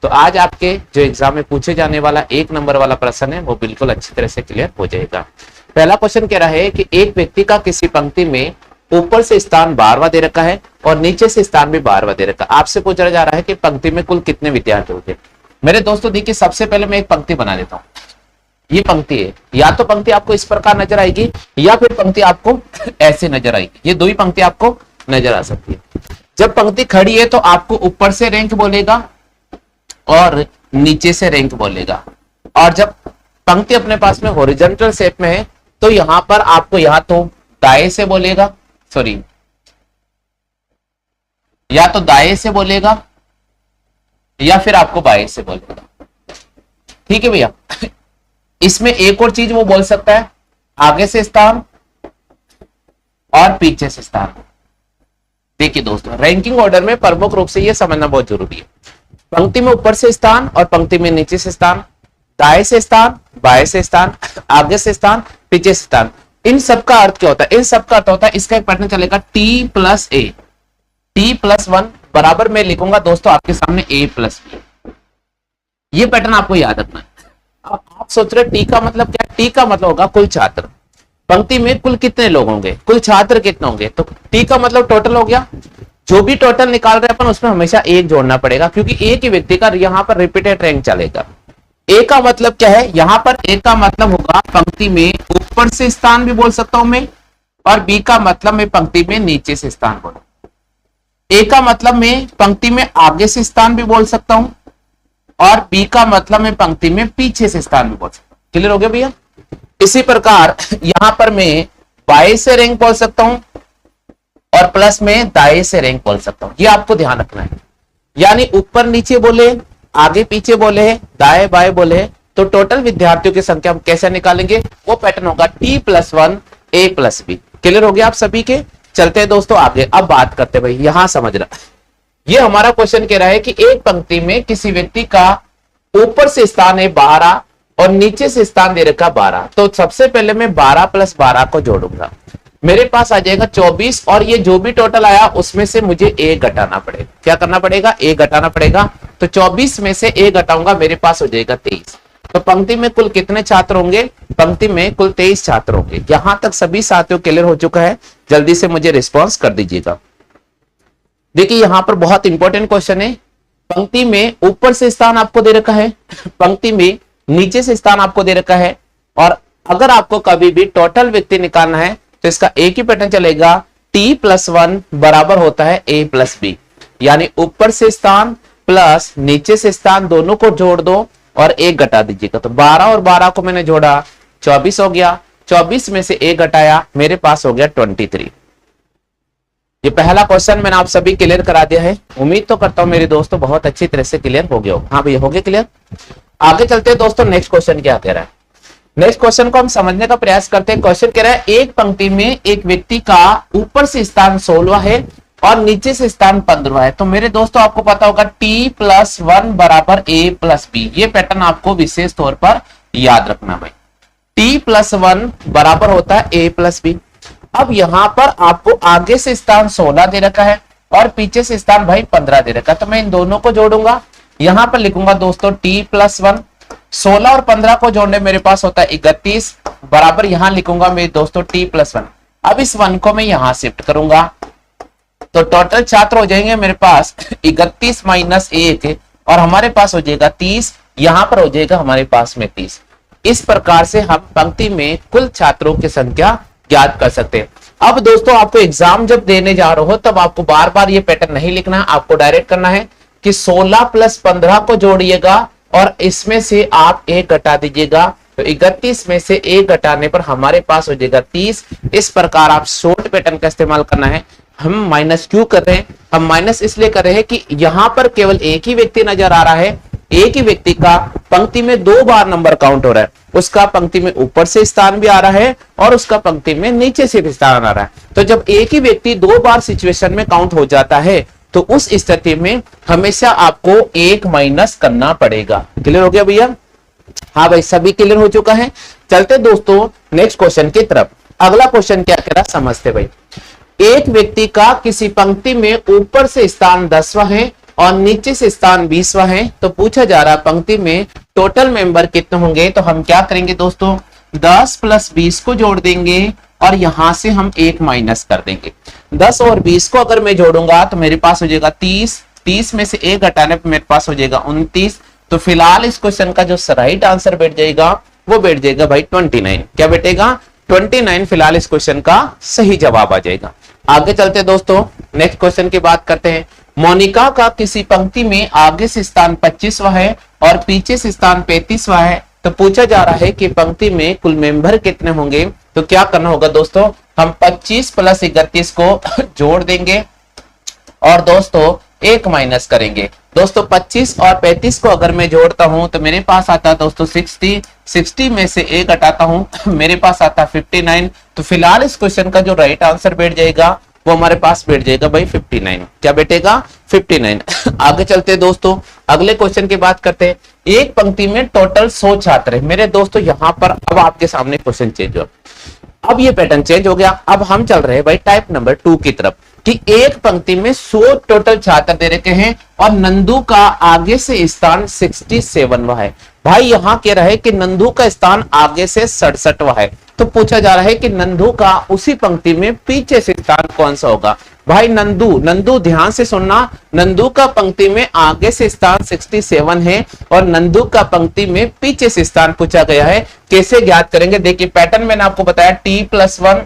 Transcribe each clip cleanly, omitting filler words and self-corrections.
तो आज आपके जो एग्जाम में पूछे जाने वाला 1 नंबर वाला प्रश्न है वो बिल्कुल अच्छी तरह से क्लियर हो जाएगा। पहला क्वेश्चन कह रहा है कि एक व्यक्ति का किसी पंक्ति में ऊपर से स्थान 12वां दे रखा है और नीचे से स्थान भी 12वां दे रखा है। आपसे पूछा जा रहा है कि पंक्ति में कुल कितने विद्यार्थी होंगे। मेरे दोस्तों देखिए, सबसे पहले मैं एक पंक्ति बना देता हूं। ये पंक्ति है, या तो पंक्ति आपको इस प्रकार नजर आएगी या फिर पंक्ति आपको ऐसे नजर आएगी। ये दो ही पंक्ति आपको नजर आ सकती है। जब पंक्ति खड़ी है तो आपको ऊपर से रैंक बोलेगा और नीचे से रैंक बोलेगा, और जब पंक्ति अपने पास में हॉरिजॉन्टल शेप में है तो यहां पर आपको या तो दाएं से बोलेगा, सॉरी, या तो दाएं से बोलेगा या फिर आपको बाएं से बोलेगा। ठीक है भैया। इसमें एक और चीज वो बोल सकता है, आगे से स्थान और पीछे से स्थान। देखिए दोस्तों, रैंकिंग ऑर्डर में प्रमुख रूप से यह समझना बहुत जरूरी है। पंक्ति में ऊपर से स्थान और पंक्ति में नीचे से स्थान, दाएं से स्थान, बाएं से स्थान, आगे से स्थान, पीछे से स्थान। इन सब का अर्थ क्या होता है? इन सब का अर्थ होता है, इसका एक पैटर्न चलेगा T+A, T+1 बराबर मैं लिखूंगा दोस्तों आपके सामने A+B। ये पैटर्न आपको याद रखना है। अब आप सोच रहे टी का मतलब क्या? टी का मतलब होगा कुल छात्र। पंक्ति में कुल कितने लोग होंगे, कुल छात्र कितने होंगे, तो टी का मतलब टोटल हो गया। जो भी टोटल निकाल रहे हैं अपन उसमें हमेशा एक जोड़ना पड़ेगा, क्योंकि एक ही व्यक्ति का यहां पर रिपीटेड रैंक चलेगा। ए का मतलब क्या है? यहां पर ए का मतलब होगा पंक्ति में ऊपर से स्थान भी बोल सकता हूं मैं, और बी का मतलब मैं पंक्ति में नीचे से स्थान बोलूं। ए का मतलब मैं पंक्ति में आगे से स्थान भी बोल सकता हूं, और बी का मतलब मैं पंक्ति में पीछे से स्थान भी बोल सकता हूं। क्लियर हो गया भैया? इसी प्रकार यहां पर मैं बाएं से रैंक बोल सकता हूं और प्लस में दाएं से रैंक बोल सकता हूं। ये आपको ध्यान रखना है। यानी ऊपर नीचे बोले, आगे पीछे बोले, दाएं बाएं बोले, तो टोटल विद्यार्थियों की संख्या हम कैसे निकालेंगे? वो पैटर्न होगा T+1 A+B। क्लियर हो गया आप सभी के? चलते हैं दोस्तों आगे। अब बात करते भाई, यहां समझना, ये हमारा क्वेश्चन कह रहा है कि एक पंक्ति में किसी व्यक्ति का ऊपर से स्थान है 12 और नीचे से स्थान दे रखा 12। तो सबसे पहले मैं 12 + 12 को जोड़ूंगा, मेरे पास आ जाएगा 24, और ये जो भी टोटल आया उसमें से मुझे a घटाना पड़ेगा। क्या करना पड़ेगा? a घटाना पड़ेगा। तो 24 में से a घटाऊंगा, मेरे पास हो जाएगा 23। तो पंक्ति में कुल कितने छात्र होंगे? पंक्ति में कुल 23 छात्र होंगे। यहां तक सभी साथियों क्लियर हो चुका है? जल्दी से मुझे रिस्पॉन्स कर दीजिएगा। देखिए यहां पर बहुत इंपॉर्टेंट क्वेश्चन है। पंक्ति में ऊपर से स्थान आपको दे रखा है, पंक्ति में नीचे से स्थान आपको दे रखा है, और अगर आपको कभी भी टोटल व्यक्ति निकालना है तो इसका एक ही पैटर्न चलेगा, T+1 बराबर होता है A+B। यानी ऊपर से स्थान प्लस नीचे से स्थान दोनों को जोड़ दो और एक घटा दीजिएगा। तो 12 और 12 को मैंने जोड़ा, 24 हो गया। 24 में से एक घटाया, मेरे पास हो गया 23। ये पहला क्वेश्चन मैंने आप सभी क्लियर करा दिया है। उम्मीद तो करता हूं मेरे दोस्तों बहुत अच्छी तरह से क्लियर हो गया हो। हाँ भैया, हो गया क्लियर? आगे चलते हैं दोस्तों, नेक्स्ट क्वेश्चन क्या कह रहा है। नेक्स्ट क्वेश्चन को हम समझने का प्रयास करते हैं। क्वेश्चन कह रहा है एक पंक्ति में एक व्यक्ति का ऊपर से स्थान 16 है और नीचे से स्थान 15 है। तो मेरे दोस्तों आपको पता होगा T+1 बराबर A+B। ये पैटर्न आपको विशेष तौर पर याद रखना भाई। T+1 बराबर होता है A+B। अब यहां पर आपको आगे से स्थान 16 दे रखा है और पीछे से स्थान भाई 15 दे रखा है। तो मैं इन दोनों को जोड़ूंगा, यहां पर लिखूंगा दोस्तों T+1। 16 और 15 को जोड़ने मेरे पास होता है 31 बराबर, यहां लिखूंगा मैं दोस्तों T+1। अब इस 1 को मैं यहां शिफ्ट करूंगा तो टोटल छात्र हो जाएंगे मेरे पास 31 - 1 और हमारे पास हो जाएगा 30। यहां पर हो जाएगा हमारे पास में 30। इस प्रकार से हम पंक्ति में कुल छात्रों की संख्या ज्ञात कर सकते हैं। अब दोस्तों आपको एग्जाम जब देने जा रहे हो तब आपको बार बार ये पैटर्न नहीं लिखना है, आपको डायरेक्ट करना है कि 16 + 15 को जोड़िएगा और इसमें से आप 1 घटा दीजिएगा। तो 31 में से 1 घटाने पर हमारे पास हो जाएगा 30। इस प्रकार आप शॉर्ट पैटर्न का इस्तेमाल करना है। हम माइनस क्यों कर रहे हैं? हम माइनस इसलिए कर रहे हैं कि यहां पर केवल एक ही व्यक्ति नजर आ रहा है। एक ही व्यक्ति का पंक्ति में 2 बार नंबर काउंट हो रहा है। उसका पंक्ति में ऊपर से स्थान भी आ रहा है और उसका पंक्ति में नीचे से भी स्थान आ रहा है। तो जब एक ही व्यक्ति 2 बार सिचुएशन में काउंट हो जाता है तो उस स्थिति में हमेशा आपको 1 माइनस करना पड़ेगा। क्लियर हो गया भैया? हाँ भाई, सभी क्लियर हो चुका है। चलते दोस्तों नेक्स्ट क्वेश्चन की तरफ। अगला क्वेश्चन क्या कह रहा समझते भाई। एक व्यक्ति का किसी पंक्ति में ऊपर से स्थान 10वां है और नीचे से स्थान 20वां है। तो पूछा जा रहा पंक्ति में टोटल मेंबर कितने होंगे, तो हम क्या करेंगे दोस्तों 10 प्लस 20 को जोड़ देंगे और यहां से हम 1 माइनस कर देंगे। 10 और 20 को अगर मैं जोड़ूंगा तो मेरे पास हो जाएगा 30, 30 में से 1 घटाने पर मेरे पास हो जाएगा 29। तो फिलहाल इस क्वेश्चन का जो राइट आंसर बैठ जाएगा वो बैठ जाएगा भाई 29। क्या बैठेगा 29, फिलहाल इस क्वेश्चन का सही जवाब आ जाएगा। आगे चलते दोस्तों, नेक्स्ट क्वेश्चन की बात करते हैं। मोनिका का किसी पंक्ति में आगे से स्थान 25वां है और पीछे से स्थान 35वां है। तो पूछा जा रहा है कि पंक्ति में कुल मेंबर कितने होंगे। तो क्या करना होगा दोस्तों, हम 25 प्लस 31 को जोड़ देंगे और दोस्तों 1 माइनस करेंगे। दोस्तों 25 और 35 को अगर मैं जोड़ता हूं तो मेरे पास आता है दोस्तों 60, 60 में से 1 हटाता हूं मेरे पास आता है 59। तो फिलहाल इस क्वेश्चन का जो राइट आंसर बैठ जाएगा वो हमारे पास बैठ जाएगा भाई 59। क्या बैठेगा 59। आगे चलते हैं दोस्तों, अगले क्वेश्चन की बात करते हैं। एक पंक्ति में टोटल 100 छात्र है। मेरे दोस्तों यहां पर अब आपके सामने क्वेश्चन चेंज हो, अब ये पैटर्न चेंज हो गया। अब हम चल रहे हैं भाई टाइप नंबर 2 की तरफ कि एक पंक्ति में 100 टोटल छात्र दे रखे हैं और नंदू का आगे से स्थान 67वां है। भाई यहां कह रहा है कि नंदू का स्थान आगे से 67वां है। तो पूछा जा रहा है कि नंदू का उसी पंक्ति में पीछे से स्थान कौन सा होगा। भाई नंदू ध्यान से सुनना, नंदू का पंक्ति में आगे से स्थान 67 है और नंदू का पंक्ति में पीछे से स्थान पूछा गया है। कैसे ज्ञात करेंगे, देखिए पैटर्न मैंने आपको बताया T+1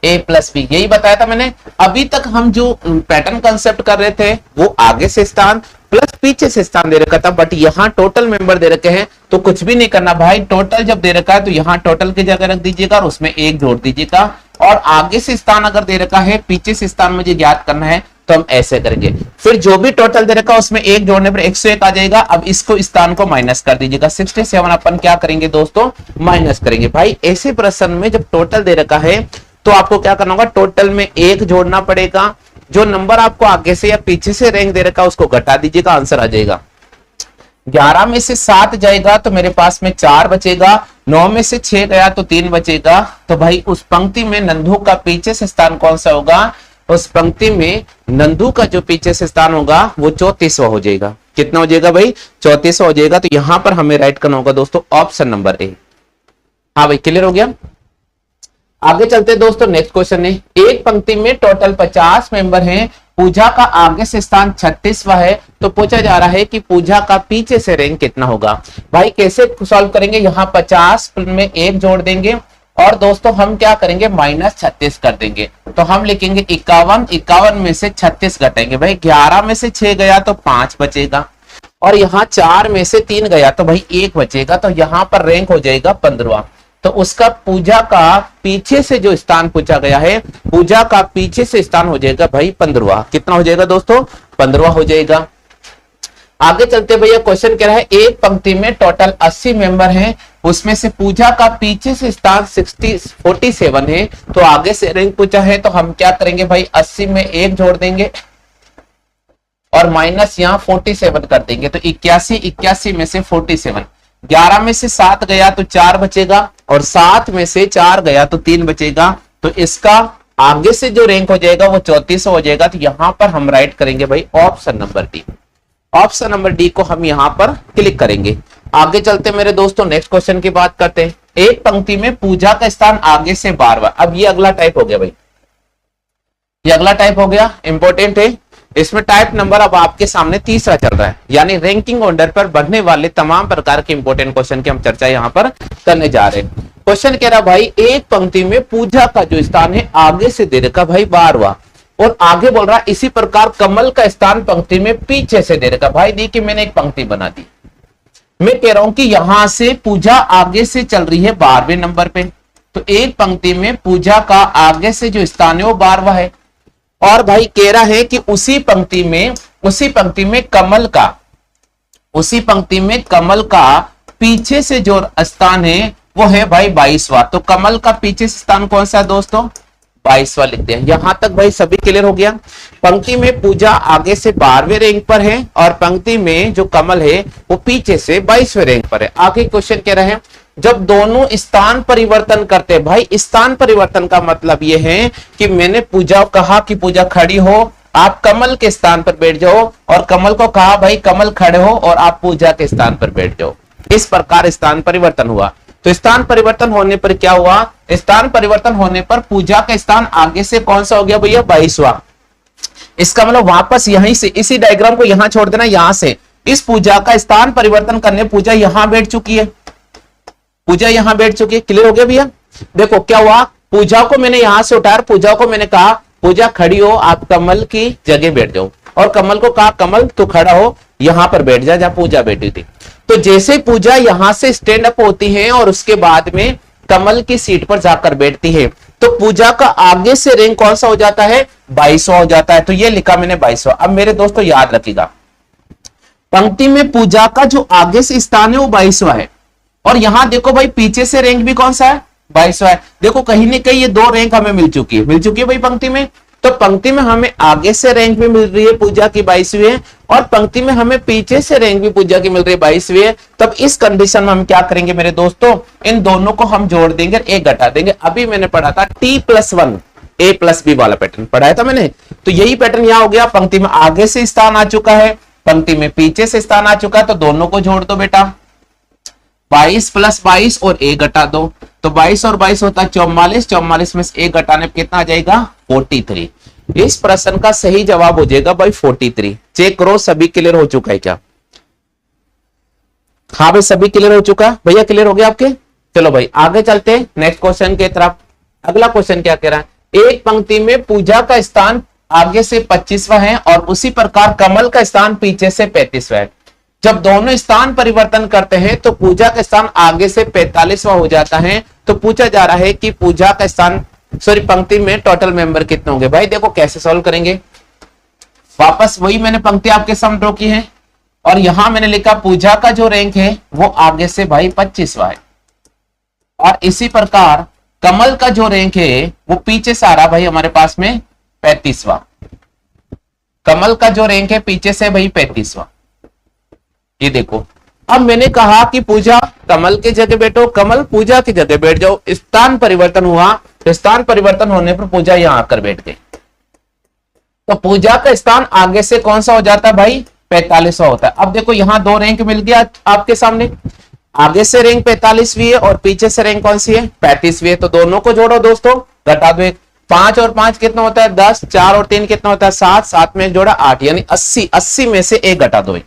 A+B, यही बताया था मैंने। अभी तक हम जो पैटर्न कंसेप्ट कर रहे थे वो आगे से स्थान प्लस पीछे से स्थान दे रखा था, बट यहाँ टोटल मेंबर दे रखे हैं तो कुछ भी नहीं करना भाई। टोटल जब दे रखा है तो यहाँ टोटल की जगह रख दीजिएगा और उसमें 1 जोड़ दीजिएगा। और आगे से स्थान अगर दे रखा है, पीछे से स्थान मुझे ज्ञात करना है तो हम ऐसे करेंगे। फिर जो भी टोटल दे रखा है उसमें 1 जोड़ने पर 101 आ जाएगा। अब इसको स्थान को माइनस कर दीजिएगा। 67 अपन क्या करेंगे दोस्तों माइनस करेंगे। भाई ऐसे प्रश्न में जब टोटल दे रखा है तो आपको क्या करना होगा, टोटल में 1 जोड़ना पड़ेगा। जो नंबर आपको आगे से या पीछे से रैंक दे रखा है उसको घटा दीजिएगा, आंसर आ जाएगा। 11 में से 7 जाएगा तो मेरे पास में 4 बचेगा। 9 में से 6 गया तो 3 बचेगा। तो भाई उस पंक्ति में नंदू का पीछे से स्थान कौन सा होगा, उस पंक्ति में नंदू का जो पीछे से स्थान होगा वो 34वां हो जाएगा। कितना हो जाएगा भाई 34वां हो जाएगा। तो यहां पर हमें राइट करना होगा दोस्तों ऑप्शन नंबर ए। हाँ भाई क्लियर हो गया। आगे चलते दोस्तों, नेक्स्ट क्वेश्चन है। एक पंक्ति में टोटल 50 मेंबर हैं, पूजा का आगे से स्थान 36वां है। तो पूछा जा रहा है कि पूजा का पीछे से रैंक कितना होगा। भाई कैसे सॉल्व करेंगे, यहाँ 50 में 1 जोड़ देंगे और दोस्तों हम क्या करेंगे -36 कर देंगे। तो हम लिखेंगे 51, 51 में से 36 घटाएंगे। भाई 11 में से 6 गया तो 5 बचेगा और यहाँ 4 में से 3 गया तो भाई 1 बचेगा। तो यहाँ पर रैंक हो जाएगा 15वां। तो उसका पूजा का पीछे से जो स्थान पूछा गया है, पूजा का पीछे से स्थान हो जाएगा भाई 15वां। कितना हो जाएगा दोस्तों 15वां हो जाएगा। आगे चलते भैया, क्वेश्चन कह रहा है एक पंक्ति में टोटल 80 मेंबर हैं, उसमें से पूजा का पीछे से स्थान 47 है। तो आगे से रैंक पूछा है तो हम क्या करेंगे भाई 80 में 1 जोड़ देंगे और माइनस यहाँ 47 कर देंगे। तो 81 में से 47, 11 में से 7 गया तो 4 बचेगा और 7 में से 4 गया तो 3 बचेगा। तो इसका आगे से जो रैंक हो जाएगा वो 34 हो जाएगा। तो यहां पर हम राइट करेंगे भाई option number D. Option number D को हम यहां पर क्लिक करेंगे। आगे चलते मेरे दोस्तों, नेक्स्ट क्वेश्चन की बात करते हैं। एक पंक्ति में पूजा का स्थान आगे से 12वां। अब ये अगला टाइप हो गया भाई, ये अगला टाइप हो गया, इंपॉर्टेंट है। इसमें टाइप नंबर अब आपके सामने तीसरा चल रहा है, यानी रैंकिंग ऑर्डर पर बढ़ने वाले तमाम प्रकार के इंपॉर्टेंट क्वेश्चन की हम चर्चा यहां पर करने जा रहे हैं। क्वेश्चन कह रहा भाई एक पंक्ति में पूजा का जो स्थान है आगे से दे रखा भाई 12वां और आगे बोल रहा इसी प्रकार कमल का स्थान पंक्ति में पीछे से दे रखा। भाई देखिए मैंने एक पंक्ति बना दी, मैं कह रहा हूं कि यहां से पूजा आगे से चल रही है 12वें नंबर पे। तो एक पंक्ति में पूजा का आगे से जो स्थान है वो 12वां है और भाई कह रहा है कि उसी पंक्ति में कमल का पीछे से जो स्थान है वो है भाई 22वां। तो कमल का पीछे से स्थान कौन सा है दोस्तों 22वां लिखते हैं। यहां तक भाई सभी क्लियर हो गया। पंक्ति में पूजा आगे से 12वें रैंक पर है और पंक्ति में जो कमल है वो पीछे से 22वें रैंक पर है। आगे क्वेश्चन कह रहे हैं जब दोनों स्थान परिवर्तन करते, भाई स्थान परिवर्तन का मतलब यह है कि मैंने पूजा कहा कि पूजा खड़ी हो आप कमल के स्थान पर बैठ जाओ, और कमल को कहा भाई कमल खड़े हो और आप पूजा के स्थान पर बैठ जाओ। इस प्रकार स्थान परिवर्तन हुआ। तो स्थान परिवर्तन होने पर क्या हुआ, स्थान परिवर्तन होने पर पूजा का स्थान आगे से कौन सा हो गया भैया, 22वां। इसका मतलब वापस यहीं से इसी डायग्राम को यहां छोड़ देना, यहां से इस पूजा का स्थान परिवर्तन करने पूजा यहां बैठ चुकी है, पूजा यहां बैठ चुकी है। क्लियर हो गया भैया। देखो क्या हुआ, पूजा को मैंने यहां से उठाया, पूजा को मैंने कहा पूजा खड़ी हो, आप कमल की जगह बैठ जाओ, और कमल को कहा कमल तू खड़ा हो, यहां पर बैठ जा जहां पूजा बैठी थी। तो जैसे पूजा यहां से स्टैंड अप होती है और उसके बाद में कमल की सीट पर जाकर बैठती है, तो पूजा का आगे से रैंक कौन सा हो जाता है, 22वां हो जाता है। तो ये लिखा मैंने 22वां। अब मेरे दोस्तों याद रखिएगा, पंक्ति में पूजा का जो आगे से स्थान है वो 22वां है, और यहां देखो भाई पीछे से रैंक भी कौन सा है, 22वां है। देखो कहीं ना कहीं ये दो रैंक हमें मिल चुकी है भाई पंक्ति में। तो पंक्ति में हमें आगे से रैंक भी मिल रही है पूजा की 22वीं है, और पंक्ति में हमें पीछे से रैंक भी पूजा की मिल रही है 22वीं है। तब इस कंडीशन में हम क्या करेंगे मेरे दोस्तों, इन दोनों को हम जोड़ देंगे, एक घटा देंगे। अभी मैंने पढ़ा था T+1 A+B वाला पैटर्न पढ़ाया था मैंने, तो यही पैटर्न यहां हो गया। पंक्ति में आगे से स्थान आ चुका है, पंक्ति में पीछे से स्थान आ चुका है, तो दोनों को जोड़ दो बेटा, 22 + 22 और 1 घटा दो, तो 22 और 22 होता है 44, 44 में से 1 घटाने पर कितना आ जाएगा, 43। इस प्रश्न का सही जवाब हो जाएगा भाई 43। चेक करो सभी क्लियर हो चुका है क्या, हाँ भाई सभी क्लियर हो चुका है भैया, क्लियर हो गया आपके। चलो भाई आगे चलते हैं नेक्स्ट क्वेश्चन की तरफ। अगला क्वेश्चन क्या कह रहा है, एक पंक्ति में पूजा का स्थान आगे से 25वां है और उसी प्रकार कमल का स्थान पीछे से 35वां है। जब दोनों स्थान परिवर्तन करते हैं तो पूजा का स्थान आगे से 45वां हो जाता है। तो पूछा जा रहा है कि पूजा का स्थान पंक्ति में टोटल मेंबर कितने होंगे। भाई देखो कैसे सॉल्व करेंगे, वापस वही मैंने पंक्ति आपके सामने ड्रॉ की है, और यहां मैंने लिखा पूजा का जो रैंक है वो आगे से भाई 25वां है, और इसी प्रकार कमल का जो रैंक है वो पीछे से आ रहा भाई हमारे पास में 35वां। कमल का जो रैंक है पीछे से भाई 35वां। ये देखो, अब मैंने कहा कि पूजा कमल की जगह बैठो, कमल पूजा की जगह बैठ जाओ। स्थान परिवर्तन हुआ, तो स्थान परिवर्तन होने पर पूजा यहां आकर बैठ गई, तो पूजा का स्थान आगे से कौन सा हो जाता है भाई, 45वां होता है। अब देखो यहां दो रैंक मिल गया आपके सामने, आगे से रैंक 45वीं है और पीछे से रैंक कौन सी है, 35वीं है। तो दोनों को जोड़ो दोस्तों, घटा दो, 5 और 5 कितना होता है 10, 4 और 3 कितना होता है 7, 7 में जोड़ा 8, यानी 80, 80 में से 1 घटा दो,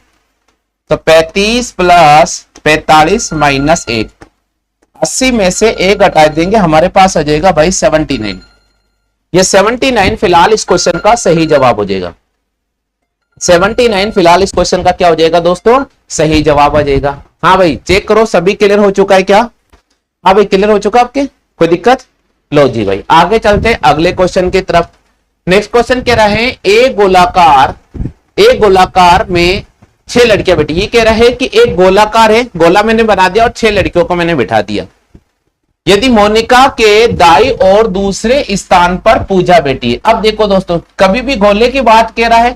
तो 35 + 45 - 1, 80 में से 1 घटा देंगे, हमारे पास आ जाएगा भाई 79। ये 79 फिलहाल इस क्वेश्चन का सही जवाब हो जाएगा। 79 फिलहाल इस क्वेश्चन का क्या हो जाएगा दोस्तों, सही जवाब आ जाएगा। हाँ भाई चेक करो सभी क्लियर हो चुका है क्या, हाँ भाई क्लियर हो चुका आपके, कोई दिक्कत। लो जी भाई आगे चलते हैं अगले क्वेश्चन की तरफ। नेक्स्ट क्वेश्चन कह रहा है एक गोलाकार में 6 लड़कियां बैठी। ये कह रहा है कि एक गोलाकार है, गोला मैंने बना दिया और 6 लड़कियों को मैंने बिठा दिया। यदि मोनिका के दाई और दूसरे स्थान पर पूजा बैठी है। अब देखो दोस्तों, कभी भी गोले की बात कह रहा है,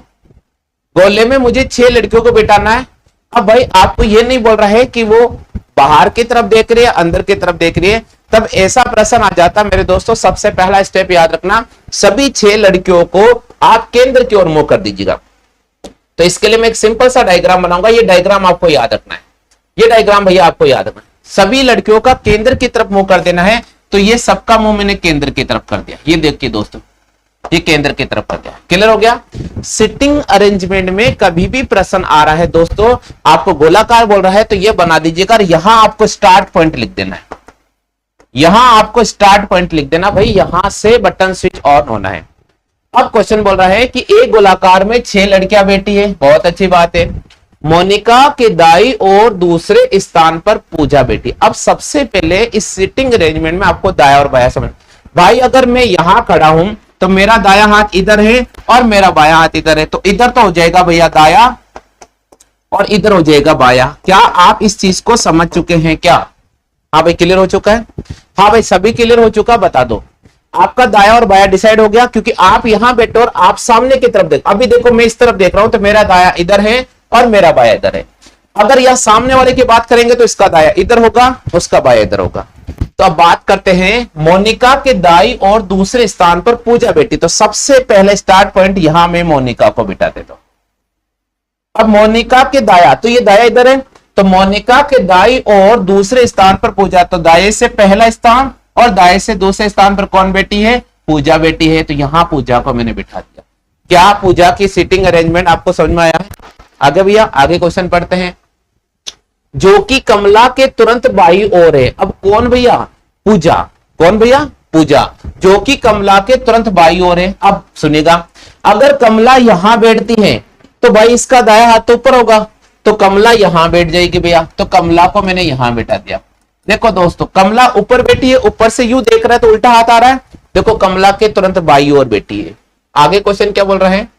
गोले में मुझे 6 लड़कियों को बिठाना है। अब भाई आपको ये नहीं बोल रहा है कि वो बाहर की तरफ देख रही है, अंदर की तरफ देख रही है, तब ऐसा प्रश्न आ जाता है मेरे दोस्तों। सबसे पहला स्टेप याद रखना, सभी 6 लड़कियों को आप केंद्र की ओर मुंह कर दीजिएगा। तो इसके लिए मैं एक सिंपल सा डायग्राम बनाऊंगा, ये डायग्राम आपको याद रखना है, ये डायग्राम भैया आपको याद रखना है। सभी लड़कियों का केंद्र की तरफ मुंह कर देना है, तो ये सबका मुंह मैंने केंद्र की तरफ कर दिया। ये देखिए दोस्तों, ये केंद्र की तरफ कर दिया। क्लियर हो गया। सिटिंग अरेंजमेंट में कभी भी प्रश्न आ रहा है दोस्तों, आपको गोलाकार बोल रहा है तो ये बना दीजिएगा, यहां आपको स्टार्ट पॉइंट लिख देना है, यहां आपको स्टार्ट पॉइंट लिख देना भाई, यहां से बटन स्विच ऑन होना है। अब क्वेश्चन बोल रहा है कि एक गोलाकार में 6 लड़कियां बैठी है, बहुत अच्छी बात है। मोनिका के दाई और दूसरे स्थान पर पूजा बैठी। अब सबसे पहले इस सिटिंग अरेंजमेंट में आपको दाया और बाया समझ। भाई अगर मैं यहां खड़ा हूं तो मेरा दाया हाथ इधर है और मेरा बाया हाथ इधर है, तो इधर तो हो जाएगा भैया दाया और इधर हो जाएगा बाया। क्या आप इस चीज को समझ चुके हैं क्या? हाँ भाई क्लियर हो चुका है, हाँ भाई सभी क्लियर हो चुका, बता दो। आपका दाया और बाया डिसाइड हो गया, क्योंकि आप यहां बैठे और आप सामने की तरफ देखो। अभी देखो मैं इस तरफ देख रहा हूं तो मेरा दाया इधर है और मेरा बाया इधर है। अगर यह सामने वाले की बात करेंगे तो इसका दाया इधर होगा, उसका बाया इधर होगा। तो अब बात करते हैं मोनिका के दाई और दूसरे स्थान पर पूजा बेटी। तो सबसे पहले स्टार्ट पॉइंट यहां मैं मोनिका को बिठा देता हूं। अब मोनिका के दाया, तो ये दाया इधर है, तो मोनिका के दाई और दूसरे स्थान पर पूजा, तो दाएं से पहला स्थान और दाएं से दूसरे स्थान पर कौन बेटी है? पूजा बेटी है। तो यहां पूजा को मैंने बिठा दिया। क्या पूजा की सीटिंग अरेंजमेंट आपको समझ में आया है? आगे भैया आगे क्वेश्चन पढ़ते हैं। जो कि कमला के तुरंत बाई ओर है। अब कौन भैया? पूजा। कौन भैया? पूजा, जो कि कमला के तुरंत बाई ओर है। अब सुनिएगा, अगर कमला यहां बैठती है तो भाई इसका दाया हाथ तो ऊपर होगा, तो कमला यहां बैठ जाएगी भैया। तो कमला को मैंने यहां बैठा दिया। देखो दोस्तों, कमला ऊपर बैठी है, ऊपर से यू देख रहा है तो उल्टा हाथ आ रहा है। देखो कमला के तुरंत बाई ओर बैठी है। आगे क्वेश्चन क्या बोल रहे हैं?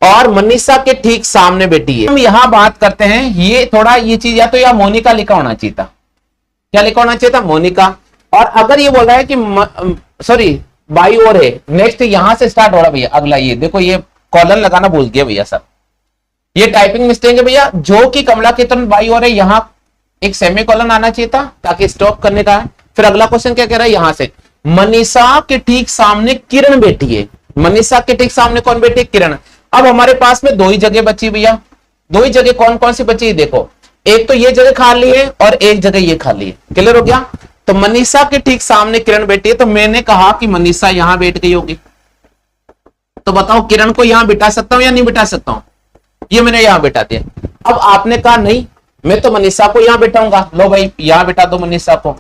और मनीषा के ठीक सामने बैठी है। हम यहां बात करते हैं, ये थोड़ा ये चीज या तो या मोनिका लिखा होना चाहिए था। क्या लिखा होना चाहिए था? मोनिका। और अगर ये बोल रहा है कि सॉरी बाई ओर है, नेक्स्ट यहां से स्टार्ट हो रहा भैया अगला। ये देखो, ये कॉलन लगाना भूल गया भैया सर, ये टाइपिंग मिस्टेक है भैया। जो कि कमला के तुरंत बाई ओर है, यहां एक सेमी कॉलन आना चाहिए था ताकि स्टॉप करने का है। फिर अगला क्वेश्चन क्या कह रहा है? यहां से मनीषा के ठीक सामने किरण बैठी है। मनीषा के ठीक सामने कौन बैठी है? किरण। अब हमारे पास में दो ही जगह बची भैया। दो ही जगह कौन कौन सी बची है? देखो, एक तो ये जगह खाली है और एक जगह ये खाली है। क्लियर हो गया? तो मनीषा के ठीक सामने किरण बैठी है, तो मैंने कहा कि मनीषा यहां बैठ गई होगी। तो बताओ किरण को यहां बिठा सकता हूं या नहीं बिठा सकता हूं? ये मैंने यहां बिठा दिया। अब आपने कहा नहीं, मैं तो मनीषा को यहां बैठाऊंगा। लो भाई यहां बिठा दो मनीषा को।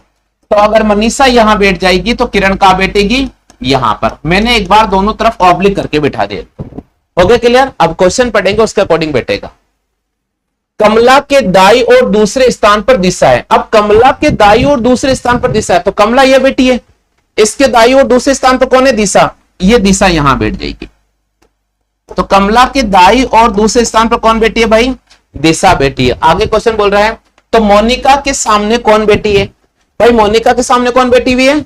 तो अगर मनीषा यहां बैठ जाएगी तो किरण कहां बैठेगी? यहां पर। मैंने एक बार दोनों तरफ ऑब्लिक करके बिठा दिया। हो गया क्लियर? अब क्वेश्चन पढ़ेंगे, उसके अकॉर्डिंग बैठेगा। कमला के दाई और दूसरे स्थान पर दिशा है। अब कमला के दाई और दूसरे स्थान पर दिशा है, तो कमला यह बैठी है, इसके दाई और दूसरे स्थान पर कौन है? दिशा। ये दिशा यहां बैठ जाएगी। तो कमला के दाई और दूसरे स्थान पर कौन बैठी है भाई? दिशा बैठी है। आगे क्वेश्चन बोल रहा है, तो मोनिका के सामने कौन बैठी है? भाई मोनिका के सामने कौन बैठी हुई है?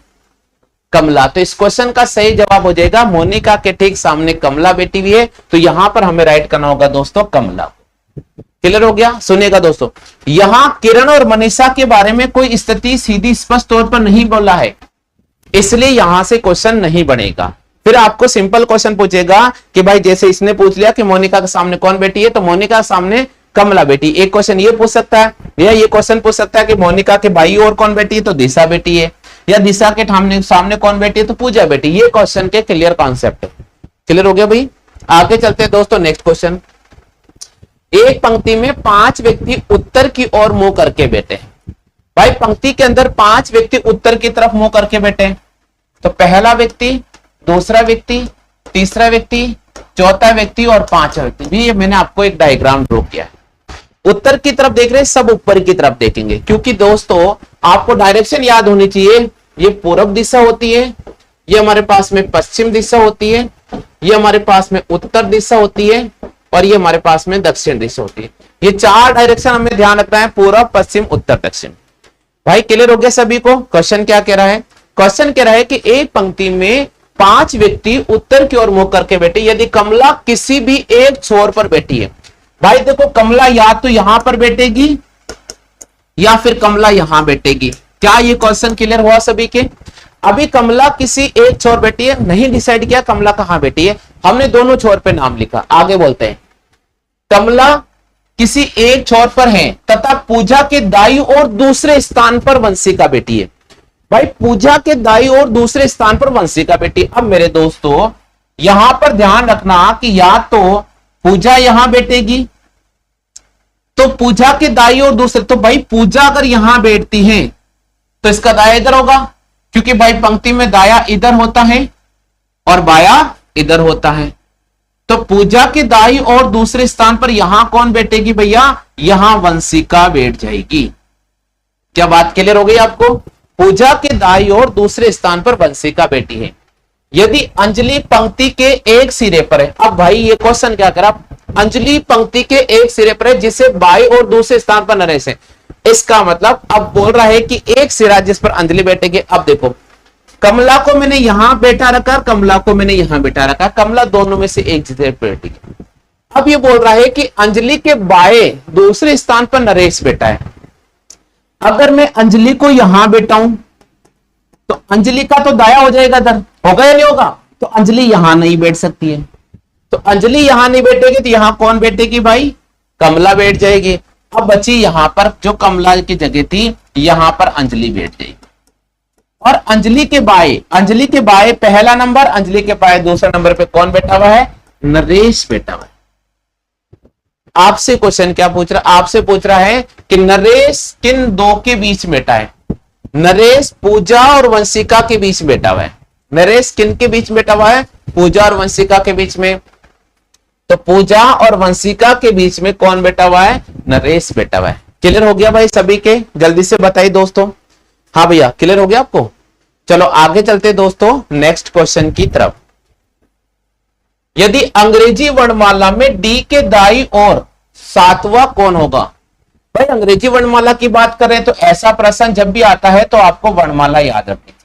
कमला। तो इस क्वेश्चन का सही जवाब हो जाएगा मोनिका के ठीक सामने कमला बैठी हुई है। तो यहां पर हमें राइट करना होगा दोस्तों कमला। क्लियर हो गया? सुनिएगा दोस्तों, यहां किरण और मनीषा के बारे में कोई स्थिति सीधी स्पष्ट तौर पर नहीं बोला है, इसलिए यहां से क्वेश्चन नहीं बनेगा। फिर आपको सिंपल क्वेश्चन पूछेगा कि भाई जैसे इसने पूछ लिया कि मोनिका के सामने कौन बैठी है, तो मोनिका के सामने कमला बेटी। एक क्वेश्चन ये पूछ सकता है, या ये क्वेश्चन पूछ सकता है कि मोनिका के बाई और कौन बैठी है, तो दिशा बेटी है, या दिशा के सामने कौन बैठी है, तो पूजा बेटी। ये क्वेश्चन के क्लियर कॉन्सेप्ट है। क्लियर हो गया भाई? आगे चलते हैं दोस्तों, नेक्स्ट क्वेश्चन। एक पंक्ति में 5 व्यक्ति उत्तर की ओर मुंह करके बैठे हैं। भाई पंक्ति के अंदर 5 व्यक्ति उत्तर की तरफ मुंह करके बैठे हैं। तो पहला व्यक्ति, दूसरा व्यक्ति, तीसरा व्यक्ति, चौथा व्यक्ति और पांचवा व्यक्ति। भी ये मैंने आपको एक डायग्राम ड्रॉ किया है। उत्तर की तरफ देख रहे हैं, सब ऊपर की तरफ देखेंगे, क्योंकि दोस्तों आपको डायरेक्शन याद होनी चाहिए। ये पूर्व दिशा होती है, ये हमारे पास में पश्चिम दिशा होती है, ये हमारे पास में उत्तर दिशा होती है, और ये हमारे पास में दक्षिण दिशा होती है। ये 4 डायरेक्शन हमें ध्यान रखना है, पूर्व, पश्चिम, उत्तर, दक्षिण। भाई क्लियर हो गया सभी को? क्वेश्चन क्या कह रहा है? क्वेश्चन कह रहा है कि एक पंक्ति में 5 व्यक्ति उत्तर की ओर मुंह करके बैठे, यदि कमला किसी भी एक छोर पर बैठी है। भाई देखो, कमला या तो यहां पर बैठेगी या फिर कमला यहां बैठेगी। क्या ये क्वेश्चन क्लियर हुआ सभी के? अभी कमला किसी एक छोर बैठी है, नहीं डिसाइड किया कमला कहां बैठी है, हमने दोनों छोर पे नाम लिखा। आगे बोलते हैं, कमला किसी एक छोर पर है तथा पूजा के दाईं ओर दूसरे स्थान पर वंशिका बैठी है। भाई पूजा के दाईं ओर दूसरे स्थान पर वंशिका बैठी। अब मेरे दोस्तों यहां पर ध्यान रखना कि या तो पूजा यहां बैठेगी, तो पूजा के दाईं ओर दूसरे, तो भाई पूजा अगर यहां बैठती है तो इसका दाया इधर होगा, क्योंकि भाई पंक्ति में दाया इधर होता है और बाया इधर होता है। तो पूजा के दाईं ओर दूसरे स्थान पर यहां कौन बैठेगी भैया? यहां वंशिका बैठ जाएगी। क्या बात क्लियर हो गई आपको? पूजा के दाईं ओर दूसरे स्थान पर वंशिका बैठी है। यदि अंजलि पंक्ति के एक सिरे पर है, अब भाई ये क्वेश्चन क्या करा, अंजलि पंक्ति के एक सिरे पर है जिसे बाईं और दूसरे स्थान पर नरेश है। इसका मतलब अब बोल रहा है कि एक सिरा जिस पर अंजलि बैठेगी। अब देखो, कमला को मैंने यहां बैठा रखा, कमला को मैंने यहां बैठा रखा, कमला दोनों में से एक जगह बैठेगी। अब ये बोल रहा है कि अंजलि के बाएं दूसरे स्थान पर नरेश बैठा है। अगर मैं अंजलि को यहां बैठाऊं तो अंजलि का तो दाया हो जाएगा इधर, होगा या नहीं होगा? तो अंजलि यहां नहीं बैठ सकती है, तो अंजलि यहां नहीं बैठेगी तो यहां कौन बैठेगी भाई? कमला बैठ जाएगी। अब बची यहां पर जो कमला की जगह थी, यहां पर अंजलि बैठ जाएगी। और अंजलि के बाएं पहला नंबर, अंजलि के बाएं दूसरा नंबर पे कौन बैठा हुआ है? नरेश बैठा हुआ है। आपसे क्वेश्चन क्या पूछ रहा? आपसे पूछ रहा है कि नरेश किन दो के बीच बैठा है? नरेश पूजा और वंशिका के बीच बैठा हुआ है। नरेश किन के बीच बैठा हुआ है? पूजा और वंशिका के बीच में। तो पूजा और वंशिका के बीच में कौन बैठा हुआ है? नरेश बैठा हुआ है। क्लियर हो गया भाई सभी के? जल्दी से बताइए दोस्तों। हाँ भैया क्लियर हो गया आपको? चलो आगे चलते दोस्तों नेक्स्ट क्वेश्चन की तरफ। यदि अंग्रेजी वर्णमाला में डी के दाई और सातवां कौन होगा? भाई अंग्रेजी वर्णमाला की बात करें तो ऐसा प्रश्न जब भी आता है तो आपको वर्णमाला याद रखनी चाहिए।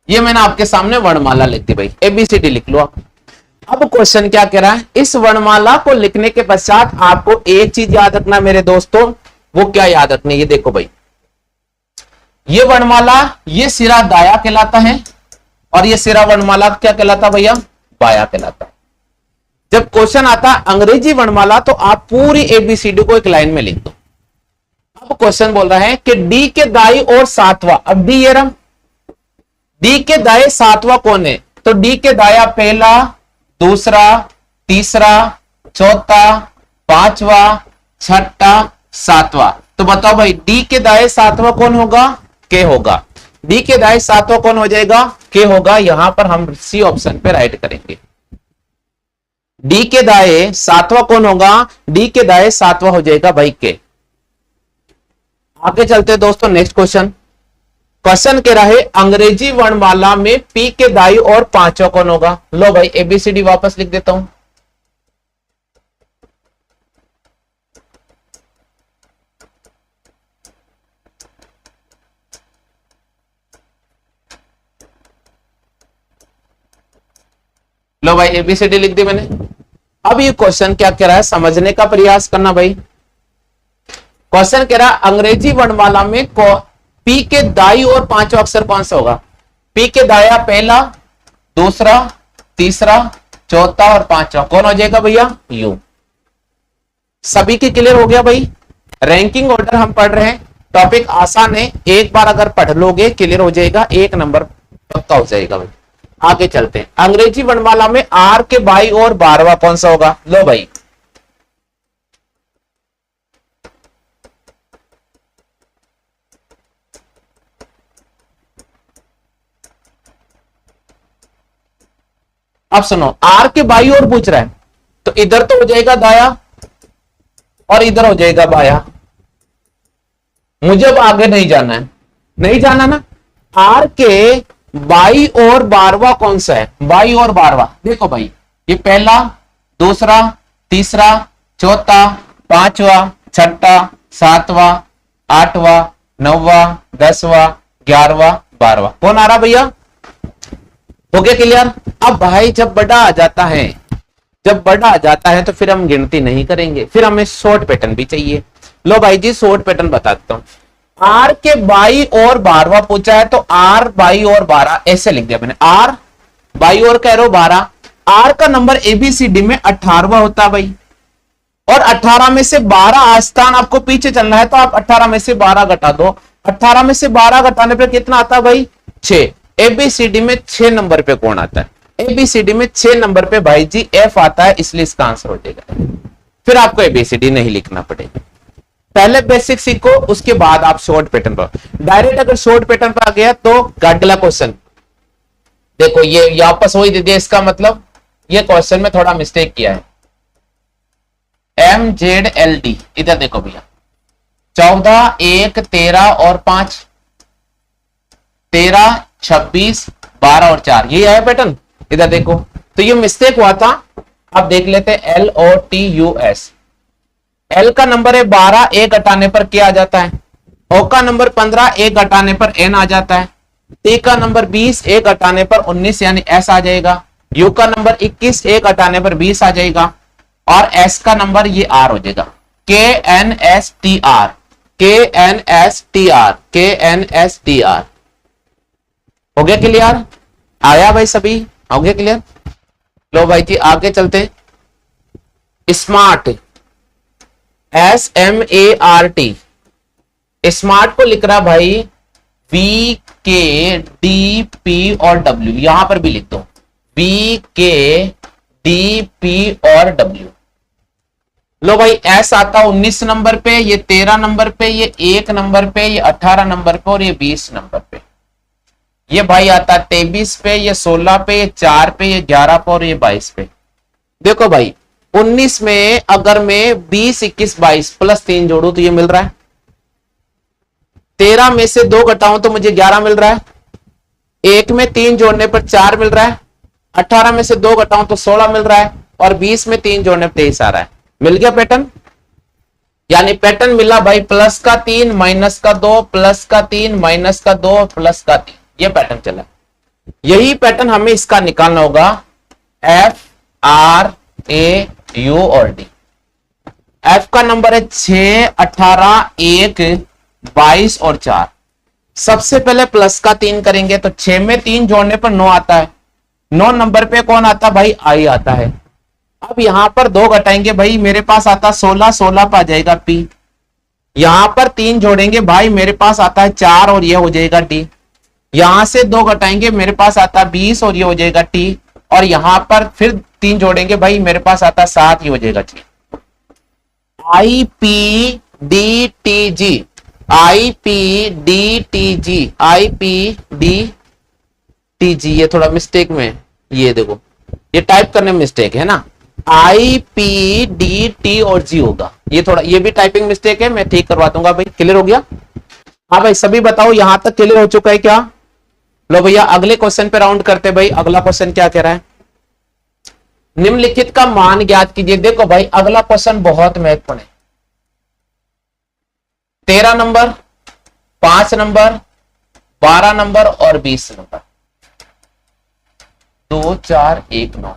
ये मैंने आपके सामने वर्णमाला लिख दी भाई, एबीसीडी लिख लो आप। अब क्वेश्चन क्या कह रहा है? इस वर्णमाला को लिखने के पश्चात आपको एक चीज याद रखना मेरे दोस्तों। वो क्या याद रखनी? ये देखो भाई, ये वर्णमाला, ये सिरा दाया कहलाता है और ये सिरा वर्णमाला क्या कहलाता भैया? बाया कहलाता है। जब क्वेश्चन आता अंग्रेजी वर्णमाला तो आप पूरी एबीसीडी को एक लाइन में लिख दो। अब क्वेश्चन बोल रहा है कि डी के दाई और सातवां, अब डी ये रहा, डी के दाएं सातवां कौन है? तो डी के दाया पहला, दूसरा, तीसरा, चौथा, पांचवा, छठा, सातवां। तो बताओ भाई डी के दाएं सातवां कौन होगा? के होगा। डी के दाएं सातवां कौन हो जाएगा? के होगा। यहां पर हम सी ऑप्शन पे राइट करेंगे। डी के दाएं सातवां कौन होगा? डी के दाएं सातवां हो जाएगा भाई के। आगे चलते दोस्तों नेक्स्ट क्वेश्चन। क्वेश्चन कह रहा है अंग्रेजी वर्णमाला में पी के दाई और पांचवा कौन होगा? लो भाई एबीसीडी वापस लिख देता हूं। लो भाई एबीसीडी लिख दी मैंने। अब ये क्वेश्चन क्या कह रहा है समझने का प्रयास करना भाई। क्वेश्चन कह रहा है अंग्रेजी वर्णमाला में पी के दाई और पांचवा अक्षर कौन सा होगा? पी के दाया पहला, दूसरा, तीसरा, चौथा और पांचवा कौन हो जाएगा भैया? यू। सभी की क्लियर हो गया भाई? रैंकिंग ऑर्डर हम पढ़ रहे हैं, टॉपिक आसान है, एक बार अगर पढ़ लोगे क्लियर हो जाएगा, एक नंबर पक्का हो जाएगा भाई। आगे चलते हैं। अंग्रेजी वर्णमाला में आर के बाई और 12वां कौन सा होगा? लो भाई अब सुनो, आर के बाई और पूछ रहा है तो इधर तो हो जाएगा दाया और इधर हो जाएगा बाया। मुझे अब आगे नहीं जाना है, नहीं जाना ना। आर के बाई और 12वां कौन सा है? बाई और 12वां देखो भाई, ये पहला, दूसरा, तीसरा, चौथा, पांचवा, छठा, सातवां, आठवां, 9वां, 10वां, 11वां, 12वां कौन आ रहा भैया? हो गया क्लियर? अब भाई जब बड़ा आ जाता है, जब बड़ा आ जाता है तो फिर हम गिनती नहीं करेंगे, फिर हमें शॉर्ट पैटर्न भी चाहिए। लो भाई जी शॉर्ट पैटर्न बता देता हूं। आर के बाई और 12वां पूछा है तो आर बाई और 12 ऐसे लिख दिया मैंने। आर बाई और कह रहे हो 12। आर का नंबर एबीसीडी में 18वां होता है भाई, और 18 में से 12 आस्थान आपको पीछे चलना है तो आप 18 में से 12 घटा दो। 18 में से 12 घटाने पर कितना आता है भाई? 6। एबीसीडी में 6 नंबर पे कौन आता है? एबीसीडी में 6 नंबर पे भाई जी एफ आता है, इसलिए इसका आंसर हो जाएगा। फिर आपको एबीसीडी नहीं लिखना पड़ेगा, पहले बेसिक सीखो उसके बाद आप शॉर्ट पैटर्न पर। डायरेक्ट अगर शॉर्ट पैटर्न पर आ गया तो अगला क्वेश्चन देखो, ये वापस वही दे दिया। इसका मतलब ये क्वेश्चन में थोड़ा मिस्टेक किया है। MZLD इधर देखो भैया, 14, 1, 13 और 5, 13, 26, 12 और 4 ये है पैटर्न। इधर देखो तो ये मिस्टेक हुआ था। अब देख लेते हैं LOTUS। एल का नंबर है 12, 1 घटाने पर क्या आ जाता है? ओ का नंबर 15, 1 घटाने पर एन आ जाता है। टी का नंबर 20, एक घटाने पर 19 यानी एस आ जाएगा। यू का नंबर 21, एक घटाने पर 20 आ जाएगा। और एस का नंबर ये आर हो जाएगा, के एन एस टी आर, के एन एस टी आर, के एन एस टी आर। हो गया क्लियर? आया भाई सभी? हो गया क्लियर? लो भाई जी आगे चलते। Smart, S M A R T, smart को लिख रहा भाई वी के डी पी और डब्ल्यू, यहां पर भी लिख दो वी के डी पी और डब्ल्यू। लो भाई एस आता 19 नंबर पे, ये 13 नंबर पे, ये 1 नंबर पे, ये 18 नंबर पे और ये 20 नंबर पे। ये भाई आता 23 पे, ये 16 पे, ये 4 पे, ये 11 पे और ये 22 पे। देखो भाई 19 में अगर मैं 20, 21, 22 प्लस 3 जोड़ू तो ये मिल रहा है। 13 में से 2 घटाऊं तो मुझे 11 मिल रहा है। 1 में 3 जोड़ने पर 4 मिल रहा है। 18 में से 2 घटाऊं तो 16 मिल रहा है। और 20 में 3 जोड़ने पर 23 आ रहा है। मिल गया पैटर्न? यानी पैटर्न मिला भाई प्लस का 3 माइनस का 2, प्लस का 3 माइनस का 2 प्लस का 3, ये पैटर्न चला। यही पैटर्न हमें इसका निकालना होगा, एफ आर ए यू और डी। एफ का नंबर है 6, 18, 1, 22 और 4। सबसे पहले प्लस का 3 करेंगे तो 6 में 3 जोड़ने पर 9 आता है। 9 नंबर पे कौन आता है भाई? आई आता है। अब यहां पर 2 घटाएंगे भाई, मेरे पास आता 16, 16 पर आ जाएगा पी। यहां पर 3 जोड़ेंगे भाई, मेरे पास आता है 4 और ये हो जाएगा टी। यहां से 2 घटाएंगे, मेरे पास आता है 20 और ये हो जाएगा टी। और यहां पर फिर 3 जोड़ेंगे भाई, मेरे पास आता है 7, ये हो जाएगा T. I P D T G, I P D T G, I P D T G, ये थोड़ा मिस्टेक में, ये देखो ये टाइप करने में मिस्टेक है ना, आई पी डी टी और जी होगा। ये थोड़ा, ये भी टाइपिंग मिस्टेक है, मैं ठीक करवा दूंगा भाई। क्लियर हो गया? हाँ भाई सभी बताओ यहां तक क्लियर हो चुका है क्या? लो भैया अगले क्वेश्चन पे राउंड करते भाई। अगला क्वेश्चन क्या कह रहा है? निम्नलिखित का मान ज्ञात कीजिए। देखो भाई अगला क्वेश्चन बहुत महत्वपूर्ण है। 13 नंबर, 5 नंबर, 12 नंबर और 20 नंबर। 2, 4, 1, 9।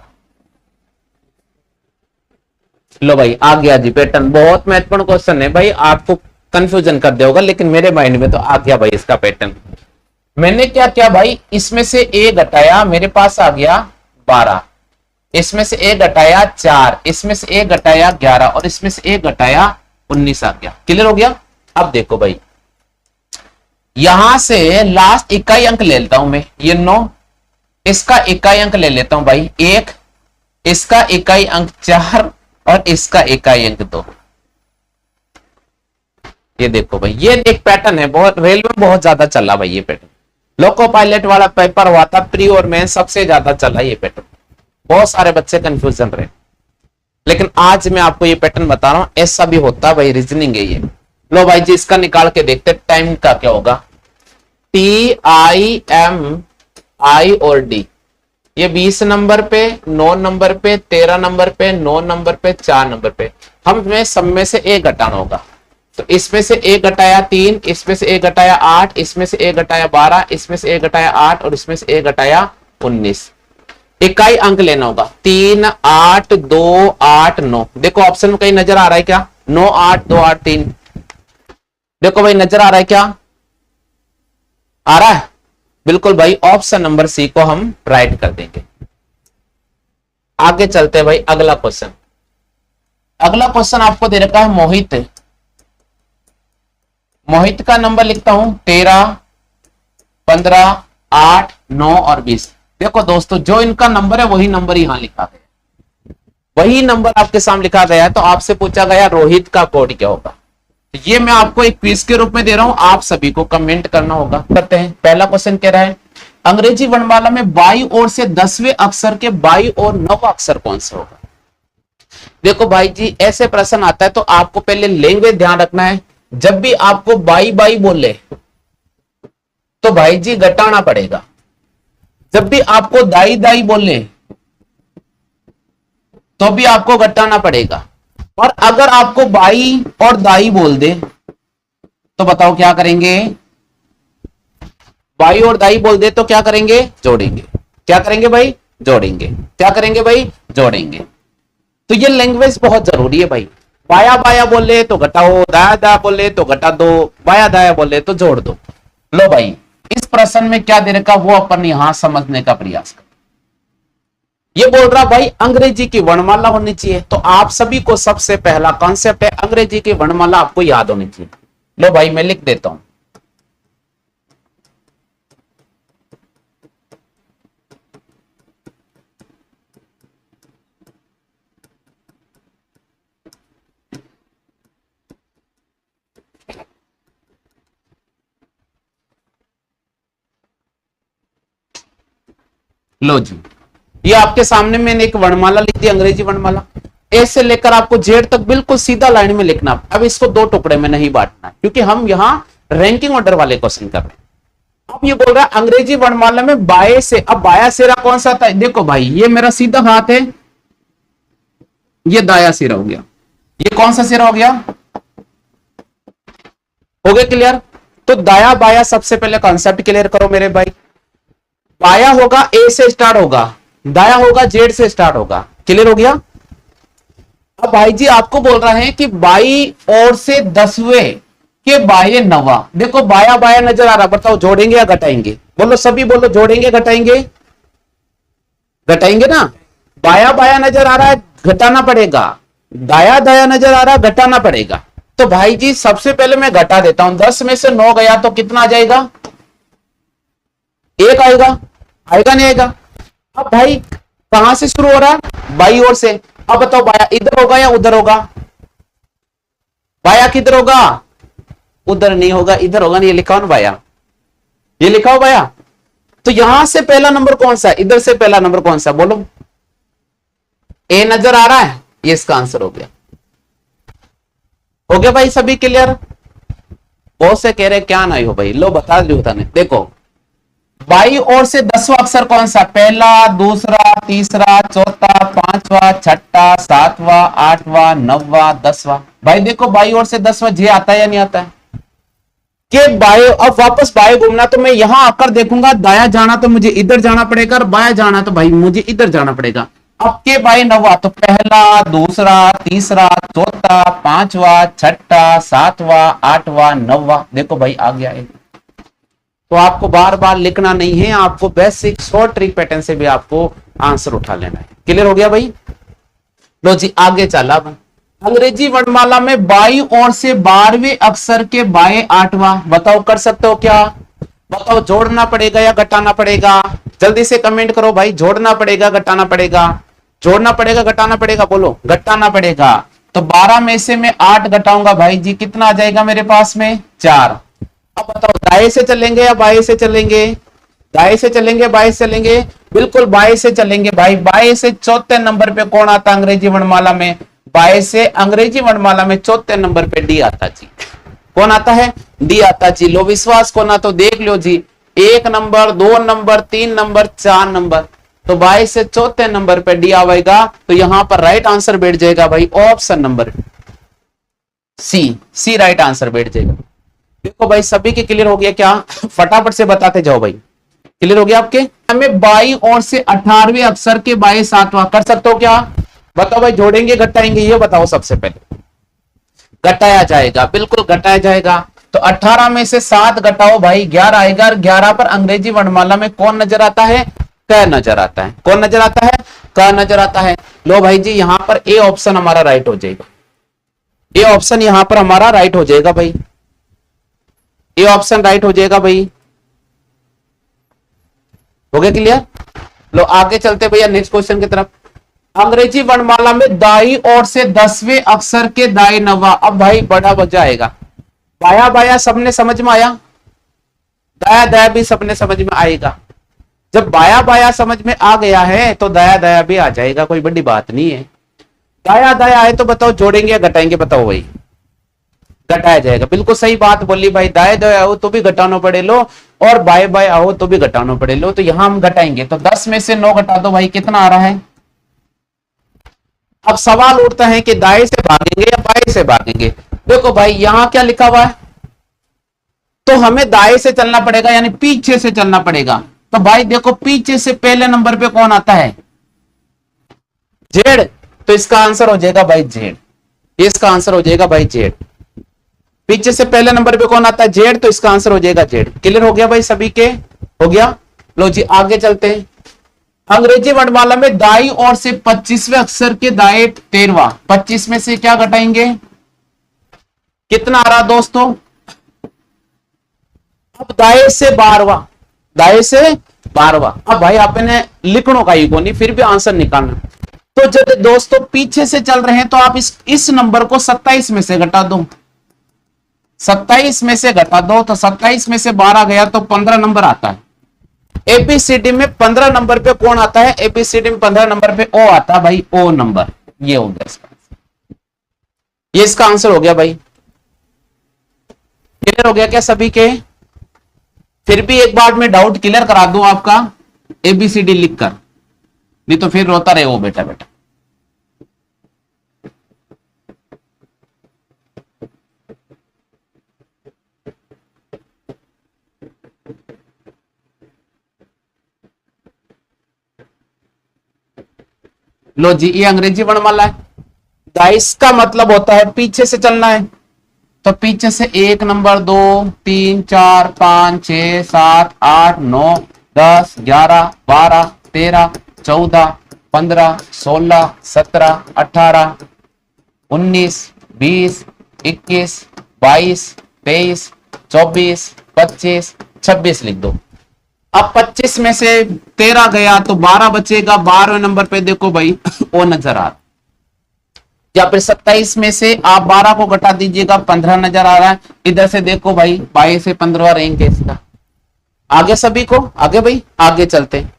लो भाई आ गया जी पैटर्न। बहुत महत्वपूर्ण क्वेश्चन है भाई, आपको कंफ्यूजन कर देगा, लेकिन मेरे माइंड में तो आ गया भाई इसका पैटर्न। मैंने क्या किया भाई, इसमें से ए घटाया, मेरे पास आ गया 12। इसमें से ए घटाया 4, इसमें से ए घटाया 11 और इसमें से ए घटाया 19 आ गया। क्लियर हो गया? अब देखो भाई यहां से लास्ट इकाई अंक ले लेता हूं मैं, ये 9, इसका इकाई अंक ले लेता हूं भाई 1, इसका इकाई अंक 4 और इसका इकाई अंक 2। ये देखो भाई ये एक पैटर्न है, बहुत रेलवे में बहुत ज्यादा चला भाई ये पैटर्न। लोको पायलट वाला पेपर हुआ था प्री और मेन, सबसे ज्यादा चला ये पैटर्न। बहुत सारे बच्चे कंफ्यूजन रहे, लेकिन आज मैं आपको ये पैटर्न बता रहा हूं, ऐसा भी होता भाई, रीजनिंग है ये। लो भाई जी इसका निकाल के देखते, टाइम का क्या होगा। टी आई एम आई और डी, ये 20 नंबर पे, 9 नंबर पे, 13 नंबर पे, 9 नंबर पे, 4 नंबर पे। हमें सब में से एक घटाना होगा, तो इसमें से एक घटाया 3, इसमें से एक घटाया 8, इसमें से एक घटाया 12, इसमें से एक घटाया 8 और इसमें से एक घटाया 19। इकाई अंक लेना होगा 3, 8, 2, 8, 9। देखो ऑप्शन में कहीं नजर आ रहा है क्या? 9, 8, 2, 8, 3। देखो भाई नजर आ रहा है क्या? आ रहा है? बिल्कुल भाई, ऑप्शन नंबर सी को हम राइट कर देंगे। आगे चलते हैं भाई अगला क्वेश्चन। अगला क्वेश्चन आपको दे रखा है मोहित। मोहित का नंबर लिखता हूं 13, 15, 8, 9 और 20। देखो दोस्तों जो इनका नंबर है वही नंबर यहां लिखा गया, वही नंबर आपके सामने लिखा गया है। तो आपसे पूछा गया रोहित का कोड क्या होगा। ये मैं आपको एक क्विज के रूप में दे रहा हूं, आप सभी को कमेंट करना होगा। करते हैं। पहला क्वेश्चन कह रहा है अंग्रेजी वर्णमाला में बाईं ओर से 10वें अक्षर के बाईं ओर 9वां अक्षर कौन सा होगा। देखो भाई जी ऐसे प्रश्न आता है तो आपको पहले लैंग्वेज ध्यान रखना है। जब भी आपको बाई बाई बोले तो भाई जी घटाना पड़ेगा। जब भी आपको दाई दाई बोले तो भी आपको घटाना पड़ेगा। और अगर आपको बाई और दाई बोल दे तो बताओ क्या करेंगे? बाई और दाई बोल दे तो क्या करेंगे, जोड़ेंगे। क्या करेंगे भाई, जोड़ेंगे। क्या करेंगे भाई, जोड़ेंगे। तो ये लैंग्वेज बहुत जरूरी है भाई। बाया बाया बोले तो घटाओ, दाया दाया बोले तो घटा दो, बाया दाया बोले तो जोड़ दो। लो भाई, इस प्रश्न में क्या दे रखा वो अपन यहां समझने का प्रयास कर। ये बोल रहा भाई अंग्रेजी की वर्णमाला होनी चाहिए, तो आप सभी को सबसे पहला कॉन्सेप्ट है अंग्रेजी की वर्णमाला आपको याद होनी चाहिए। लो भाई मैं लिख देता हूं। लो जी, ये आपके सामने मैंने एक वर्णमाला लिख दी, अंग्रेजी वर्णमाला। ए से लेकर आपको जेड तक बिल्कुल सीधा लाइन में लिखना। अब इसको दो टुकड़े में नहीं बांटना, क्योंकि हम यहां रैंकिंग ऑर्डर वाले क्वेश्चन कर रहे हैं। अब ये बोल रहा है अंग्रेजी वर्णमाला में बाएं से, अब बाया सिरा कौन सा था, देखो भाई ये मेरा सीधा हाथ है, ये दाया सिरा हो गया, ये कौन सा सिरा हो गया, हो गया क्लियर। तो दाया बाया सबसे पहले कॉन्सेप्ट क्लियर करो मेरे भाई। बाया होगा ए से स्टार्ट होगा, दाया होगा जेड से स्टार्ट होगा, क्लियर हो गया। अब भाई जी आपको बोल रहे हैं कि बाई और से 10वें के बाये नवा, देखो बाया बाया नजर आ रहा, बताओ जोड़ेंगे या घटाएंगे, बोलो सभी बोलो, जोड़ेंगे घटाएंगे, घटाएंगे ना। बाया बाया नजर आ रहा है, घटाना पड़ेगा, दाया दाया नजर आ रहा है, घटाना पड़ेगा। तो भाई जी सबसे पहले मैं घटा देता हूं, 10 में से 9 गया तो कितना आ जाएगा, 1 आएगा, आएगा नहीं आएगा। अब भाई कहां से शुरू हो रहा है, बाई ओर से। अब बताओ बाया इधर होगा या उधर होगा, बाया किधर होगा, उधर नहीं होगा, इधर होगा। नहीं, ये लिखा हो ना बाया, ये लिखा हो बाया। तो यहां से पहला नंबर कौन सा है, इधर से पहला नंबर कौन सा, बोलो। ए नजर आ रहा है, ये इसका आंसर हो गया। हो गया भाई सभी क्लियर। बहुत से कह रहे क्या नहीं हो भाई, लो बता दो था। देखो बाई ओर से 10वां अक्षर कौन सा, पहला, दूसरा, तीसरा, चौथा, पांचवा, छठा, सातवां, आठवां, 9वां, 10वां। भाई देखो बाई ओर से 10वां जे आता है या नहीं आता है, के बाएं। अब वापस बाएं घूमना तो मैं यहां आकर देखूंगा, दाया जाना तो मुझे इधर जाना पड़ेगा, और बाया जाना तो भाई मुझे इधर जाना पड़ेगा। अब के बाएं 9वां, तो पहला, दूसरा, तीसरा, चौथा, पांचवा, छठा, सातवां, आठवां, 9वां। देखो भाई आ गया एक। तो आपको बार बार लिखना नहीं है, आपको बेसिक शॉर्ट ट्रिक पैटर्न से भी आपको आंसर उठा लेना है। क्लियर हो गया भाई। लो जी आगे चला। अंग्रेजी वर्णमाला में बाई ओर से 12वें अक्षर के बाएं 8वां, बताओ कर सकते हो क्या, बताओ जोड़ना पड़ेगा या घटाना पड़ेगा, जल्दी से कमेंट करो भाई। जोड़ना पड़ेगा घटाना पड़ेगा, जोड़ना पड़ेगा घटाना पड़ेगा, बोलो घटाना पड़ेगा। तो 12 में से मैं 8 घटाऊंगा भाई जी, कितना आ जाएगा मेरे पास में, 4। अब बताओ दाएं से चलेंगे या बाएं से चलेंगे, दाएं से चलेंगे बाएं से चलेंगे, बिल्कुल बाएं से चलेंगे भाई। बाएं से चौथे नंबर पे कौन आता है अंग्रेजी वर्णमाला में, बाएं से अंग्रेजी वर्णमाला में चौथे नंबर पे डी आता जी। कौन आता है, डी आता जी। लो विश्वास को ना तो देख लो जी, 1 नंबर, 2 नंबर, 3 नंबर, 4 नंबर। तो बाएं से चौथे नंबर पे डी आएगा, तो यहां पर राइट आंसर बैठ जाएगा भाई option number C right answer बैठ जाएगा। देखो भाई सभी के क्लियर हो गया क्या, फटाफट से बताते जाओ भाई। क्लियर हो गया आपके। हमें बाई ओर से 18वें अक्षर के बाएं 7वां कर सकते हो क्या, बताओ भाई। जोड़ेंगे घटाएंगे, ये बताओ सबसे पहले। घटाया जाएगा, बिल्कुल घटाया जाएगा। तो 18 में से 7 घटाओ भाई, 11 आएगा। और 11 पर अंग्रेजी वर्णमाला में कौन नजर आता है, क नजर आता है। कौन नजर आता है, क नजर आता है। लो भाई जी यहां पर ए ऑप्शन हमारा राइट हो जाएगा, ए ऑप्शन यहां पर हमारा राइट हो जाएगा भाई, ए ऑप्शन राइट हो जाएगा भाई। हो गया क्लियर। लो आगे चलते भैया नेक्स्ट क्वेश्चन की तरफ। अंग्रेजी वर्णमाला में दाई ओर से 10वें अक्षर के दाएं 9वां। अब भाई बड़ा वजह आएगा, बाया बाया सबने समझ में आया, दाया दाया भी सबने समझ में आएगा। जब बाया बाया समझ में आ गया है तो दाया दाया भी आ जाएगा, कोई बड़ी बात नहीं है। दाया दाया आए तो बताओ जोड़ेंगे या घटाएंगे, बताओ भाई। घटाया जाएगा, बिल्कुल सही बात बोली भाई। दाएं दाएं आओ तो भी घटाना पड़े लो, और बाएं बाएं आओ तो भी घटाना पड़े लो। तो यहां हम घटाएंगे, तो 10 में से 9 घटा दो भाई, कितना आ रहा है। अब सवाल उठता है कि दाएं से भागेंगे या बाएं से भागेंगे। देखो भाई यहां क्या लिखा हुआ है, तो हमें दाएं से चलना पड़ेगा, यानी पीछे से चलना पड़ेगा। तो भाई देखो पीछे से पहले नंबर पे कौन आता है, जेड। तो इसका आंसर हो जाएगा भाई जेड, इसका आंसर हो जाएगा भाई जेड। पीछे से पहले नंबर पे कौन आता है, जेड, तो इसका आंसर हो जाएगा जेड। क्लियर हो गया भाई सभी के, हो गया। लो जी आगे चलते हैं। अंग्रेजी वर्णमाला में दाई ओर से 25वें अक्षर के दाएं 13वां, 25 में से क्या घटाएंगे, कितना आ रहा दोस्तों, अब दाएं से 12वां, दाएं से 12वां। अब भाई आपने लिखणों का ही को नहीं, फिर भी आंसर निकालना। तो जब दोस्तों पीछे से चल रहे हैं तो आप इस नंबर को 27 में से घटा दो, 27 में से घटा दो, तो 27 में से 12 गया तो 15 नंबर आता है। एबीसीडी में 15 नंबर पे कौन आता है, एबीसीडी में 15 नंबर पे ओ आता है भाई, ओ नंबर। ये हो गया इसका, ये इसका आंसर हो गया भाई। क्लियर हो गया क्या सभी के, फिर भी एक बार मैं डाउट क्लियर करा दूं आपका, एबीसीडी लिखकर, नहीं तो फिर रोता रहे वो बेटा बेटा। लो जी ये अंग्रेजी वर्णमाला है। दाइस का मतलब होता है पीछे से चलना है, तो पीछे से 1 नंबर 2 3 4 5 6 7 8 9 10 11 12 13 14 15 16 17 18 19 20 21 22 23 24 25 26 लिख दो। अब 25 में से 13 गया तो 12 बचेगा, 12वें नंबर पे देखो भाई वो नजर आ रहा, या फिर 27 में से आप 12 को घटा दीजिएगा 15 नजर आ रहा है। इधर से देखो भाई 22 से 15 रहेंगे इसका। आगे सभी को, आगे भाई आगे चलते हैं।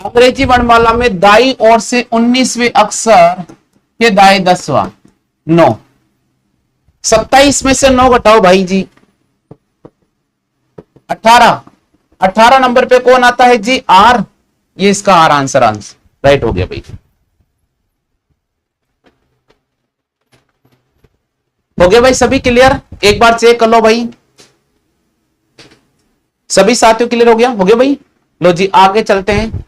अंग्रेजी वर्णमाला में दाई ओर से 19वें अक्षर के दाएं 10वां 9, 27 में से 9 घटाओ भाई जी 18, 18 नंबर पे कौन आता है जी, आर। ये इसका आर आंसर राइट हो गया भाई। हो गया भाई सभी क्लियर, एक बार चेक कर लो भाई, सभी साथियों क्लियर हो गया, हो गया भाई। लो जी आगे चलते हैं।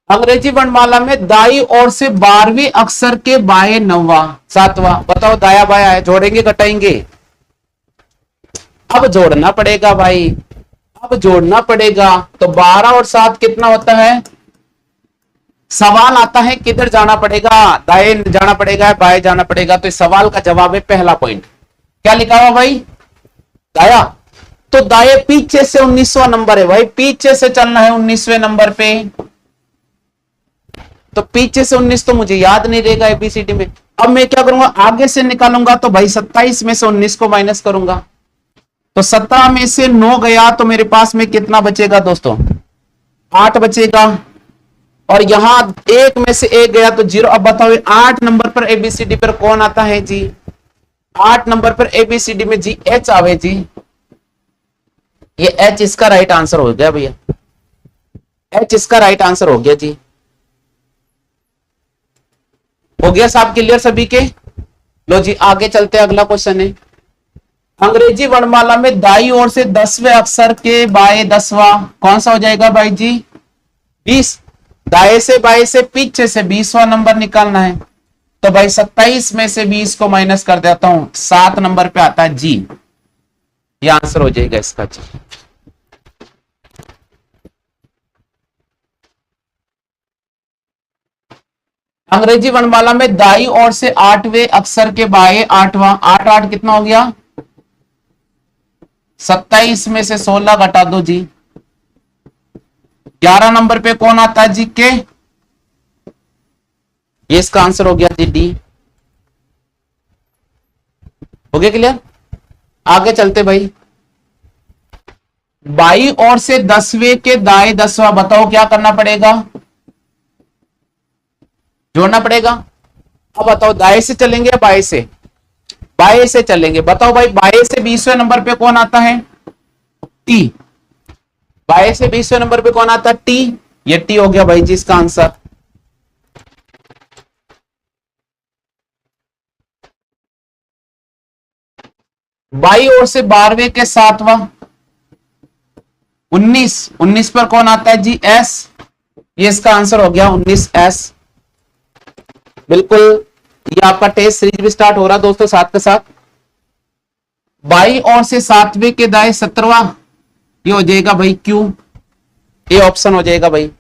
अंग्रेजी वर्णमाला में दाई ओर से 12वें अक्षर के बाएं 9वां 7वां, बताओ दाया बाया है, जोड़ेंगे घटाएंगे, अब जोड़ना पड़ेगा भाई, अब जोड़ना पड़ेगा। तो 12 और 7 कितना होता है, सवाल आता है किधर जाना पड़ेगा, दाएं जाना पड़ेगा बाएं जाना पड़ेगा, तो इस सवाल का जवाब है पहला पॉइंट। क्या लिखा हुआ भाई, दाया। तो दाएं पीछे से 19वां नंबर है भाई, पीछे से चलना है 19वें नंबर पे, तो पीछे से 19 तो मुझे याद नहीं रहेगा एबीसीडी में। अब मैं क्या करूंगा, आगे से निकालूंगा, तो भाई 27 में से 19 को माइनस करूंगा, तो 17 में से 9 गया तो मेरे पास में कितना बचेगा दोस्तों, 8 बचेगा। और यहां 1 में से 1 गया तो 0। अब बताओ 8 नंबर पर एबीसीडी पर कौन आता है जी, 8 नंबर पर एबीसीडी में जी एच आवे जी, ये एच इसका राइट आंसर हो गया भैया, एच इसका राइट आंसर हो गया जी। हो गया साहब क्लियर सभी के। लो जी आगे चलते हैं, अगला क्वेश्चन है। अंग्रेजी वर्णमाला में दाई ओर से 10वें अक्षर के बाएं 10वां कौन सा हो जाएगा भाई जी, 20। दाएं से बाएं से पीछे से 20वां नंबर निकालना है, तो भाई 27 में से 20 को माइनस कर देता हूं, 7 नंबर पे आता है जी, ये आंसर हो जाएगा इसका जी। अंग्रेजी वर्णमाला में दाई ओर से 8वें अक्षर के बाएं 8वां, 8 8 कितना हो गया, 27 में से 16 घटा दो जी, 11 नंबर पे कौन आता है जी, के। ये इसका आंसर हो गया जी डी। हो गया क्लियर, आगे चलते भाई। बाई ओर से 10वें के दाएं 10वां, बताओ क्या करना पड़ेगा, जोड़ना पड़ेगा। अब बताओ दाएं से चलेंगे या बाएं से, बाएं से चलेंगे। बताओ भाई बाएं से 20वें नंबर पे कौन आता है, टी। बाएं से 20वें नंबर पे कौन आता है, टी। ये टी हो गया भाई जी इसका आंसर। बाई ओर से 12वें के 7वां 19, 19 पर कौन आता है जी? एस। ये इसका आंसर हो गया 19S। बिल्कुल। ये आपका टेस्ट सीरीज भी स्टार्ट हो रहा है दोस्तों साथ के साथ। बाई ओर से 7वें के दाएं 17वां, ये हो जाएगा भाई क्यू। ये ऑप्शन हो जाएगा भाई।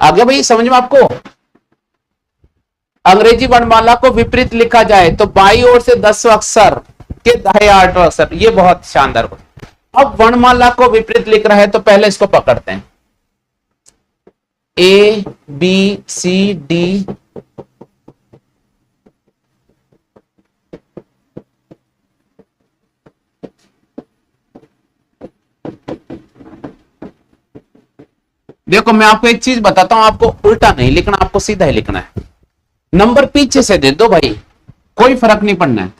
आगे भाई समझ में आपको? अंग्रेजी वर्णमाला को विपरीत लिखा जाए तो बाई ओर से 10 अक्षर के दाएं 8 अक्षर। ये बहुत शानदार। अब वर्णमाला को विपरीत लिख रहा है तो पहले इसको पकड़ते हैं। A B C D, देखो मैं आपको एक चीज बताता हूं, आपको उल्टा नहीं लिखना, आपको सीधा ही लिखना है। नंबर पीछे से दे दो भाई, कोई फर्क नहीं पड़ना है।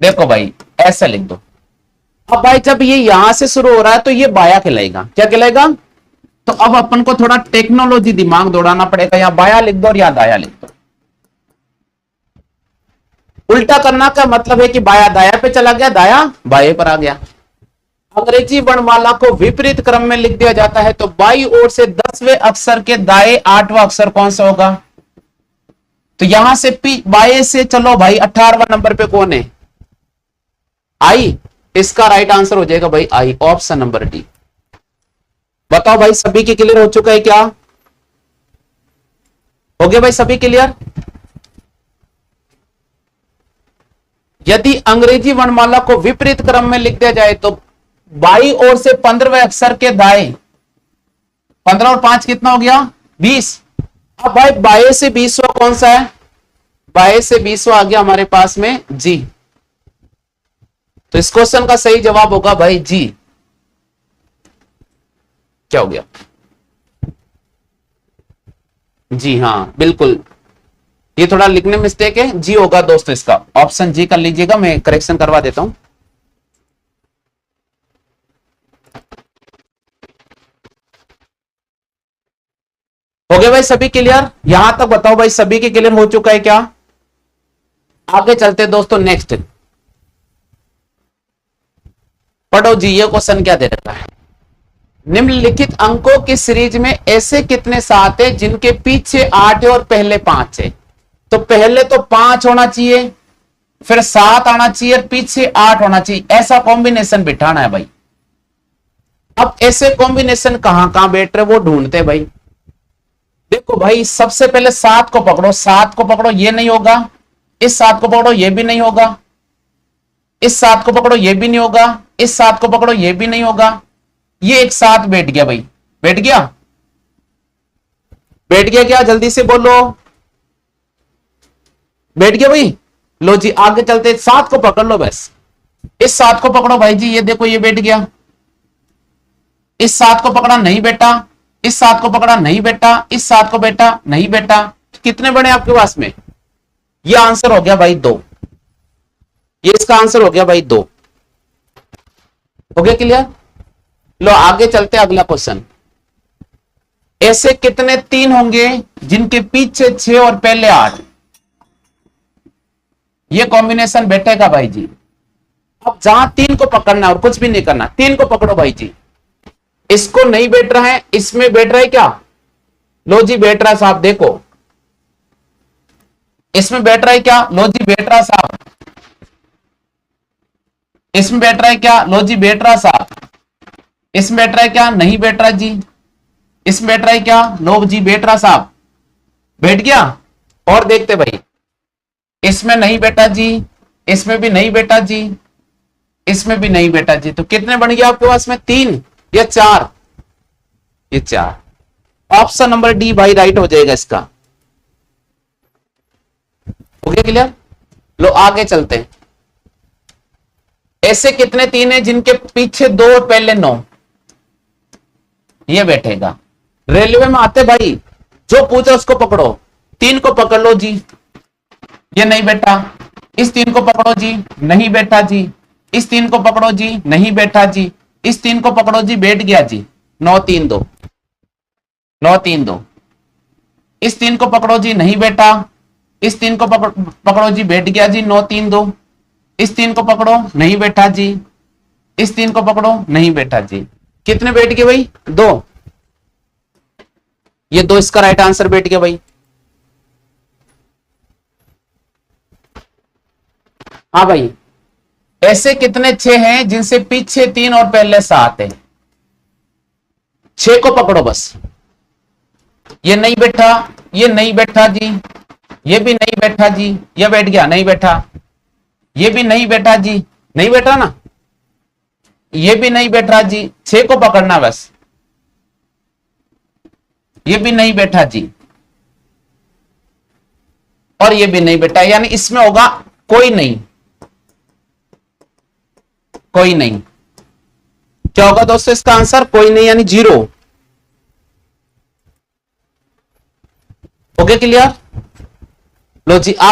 देखो भाई ऐसा लिख दो। अब भाई जब ये यहां से शुरू हो रहा है तो ये बाया कहलाएगा। क्या कहलाएगा? तो अब अपन को थोड़ा टेक्नोलॉजी दिमाग दौड़ाना पड़ेगा। या बाया लिख दो और या दाया लिख दो। उल्टा करना का मतलब है कि बाया दाया पे चला गया, दाया बाएं पर आ गया। अंग्रेजी वर्णमाला को विपरीत क्रम में लिख दिया जाता है तो बाई ओर से 10वें अक्षर के दाएं 8वां अक्षर कौन सा होगा? तो यहां से बाएं से चलो भाई, 18वां नंबर पे कौन है? आई। इसका राइट आंसर हो जाएगा भाई आई, ऑप्शन नंबर डी। बताओ भाई सभी के क्लियर हो चुका है क्या? हो गया भाई सभी क्लियर? यदि अंग्रेजी वर्णमाला को विपरीत क्रम में लिख दिया जाए तो बाई ओर से 15वें अक्षर के दाएं, 15 और 5 कितना हो गया? 20। अब भाई बाएं से 20वां कौन सा है? बाएं से 20वां आ गया हमारे पास में जी। तो इस क्वेश्चन का सही जवाब होगा भाई जी। क्या हो गया? जी हाँ बिल्कुल, ये थोड़ा लिखने में मिस्टेक है, जी होगा दोस्तों। इसका ऑप्शन जी कर लीजिएगा, मैं करेक्शन करवा देता हूं। हो गया भाई सभी क्लियर? यहां तक बताओ भाई सभी के क्लियर हो चुका है क्या? आगे चलते दोस्तों नेक्स्ट। पढ़ो जी, ये क्वेश्चन क्या दे रखा है? निम्नलिखित अंकों की सीरीज में ऐसे कितने 7 है जिनके पीछे 8 है और पहले 5 है? तो पहले तो 5 होना चाहिए, फिर 7 आना चाहिए, पीछे 8 होना चाहिए। ऐसा कॉम्बिनेशन बिठाना है भाई। अब ऐसे कॉम्बिनेशन कहां कहां बैठ रहे वो ढूंढते भाई। देखो भाई सबसे पहले 7 को पकड़ो, 7 को पकड़ो, ये नहीं होगा। इस 7 को पकड़ो, ये भी नहीं होगा। इस 7 को पकड़ो, ये भी नहीं होगा। इस 7 को पकड़ो, ये भी नहीं होगा। ये एक साथ बैठ गया भाई, बैठ गया? बैठ गया क्या? जल्दी से बोलो, बैठ गया भाई? लो जी आगे चलते, 7 को पकड़ लो बस। इस 7 को पकड़ो भाई जी, ये देखो ये बैठ गया। इस 7 को पकड़ा, नहीं बेटा। इस 7 को पकड़ा, नहीं बेटा। इस 7 को बेटा, नहीं बेटा। कितने बड़े आपके पास में? ये आंसर हो गया भाई 2। ये इसका आंसर हो गया भाई 2। हो गया क्लियर? लो आगे चलते अगला क्वेश्चन। ऐसे कितने 3 होंगे जिनके पीछे 6 और पहले 8? ये कॉम्बिनेशन बैठेगा भाई जी। अब जहां 3 को पकड़ना और कुछ भी नहीं करना, 3 को पकड़ो भाई जी। इसको नहीं बैठ रहा है, इसमें बैठ रहा है क्या? लो जी बैठ रहा है साहब, देखो इसमें बैठ रहा है क्या? लो जी बैठ रहा साहब। इसमें बैठ रहा है क्या? लो जी बैठ रहा साहब। इसमें बैठ रहा है क्या? नहीं बैठ रहा जी। इसमें बैठ रहा है क्या? लो जी बैठ रहा साहब। बैठ गया? और देखते भाई, इसमें नहीं बैठा जी, इसमें भी नहीं बैठा जी, इसमें भी नहीं बैठा जी। तो कितने बन गया आपके पास में? 3 या 4? ये 4। ऑप्शन नंबर डी भाई राइट हो जाएगा इसका। हो गया क्लियर? लो आगे चलते हैं। ऐसे कितने 3 है जिनके पीछे 2 और पहले 9? ये बैठेगा। रेलवे में आते भाई, जो पूछे उसको पकड़ो। 3 को पकड़ लो जी, ये नहीं बैठा। इस 3 को पकड़ो जी, नहीं बैठा जी। इस 3 को पकड़ो जी, नहीं बैठा जी। इस 3 को पकड़ो जी, बैठ गया जी। 9 3 2, 9 3 2। इस 3 को पकड़ो जी, नहीं बैठा। इस 3 को पकड़ो जी, बैठ गया जी। 9 3 2। इस 3 को पकड़ो, नहीं बैठा जी। इस 3 को पकड़ो, नहीं बैठा जी। कितने बैठ गए भाई? 2। ये 2 इसका राइट आंसर बैठ गया भाई। हाँ भाई, ऐसे कितने 6 हैं जिनसे पीछे 3 और पहले 7 है? 6 को पकड़ो बस। ये नहीं बैठा, ये नहीं बैठा जी। ये भी नहीं बैठा जी। ये बैठ गया, नहीं बैठा। ये भी नहीं बैठा जी, नहीं बैठा ना। ये भी नहीं बैठा जी। 6 को पकड़ना बस। ये भी नहीं बैठा जी, और ये भी नहीं बैठा, यानी इसमें होगा कोई नहीं। कोई नहीं क्या होगा दोस्तों इसका आंसर? कोई नहीं यानी 0। Okay clear? लो जी आप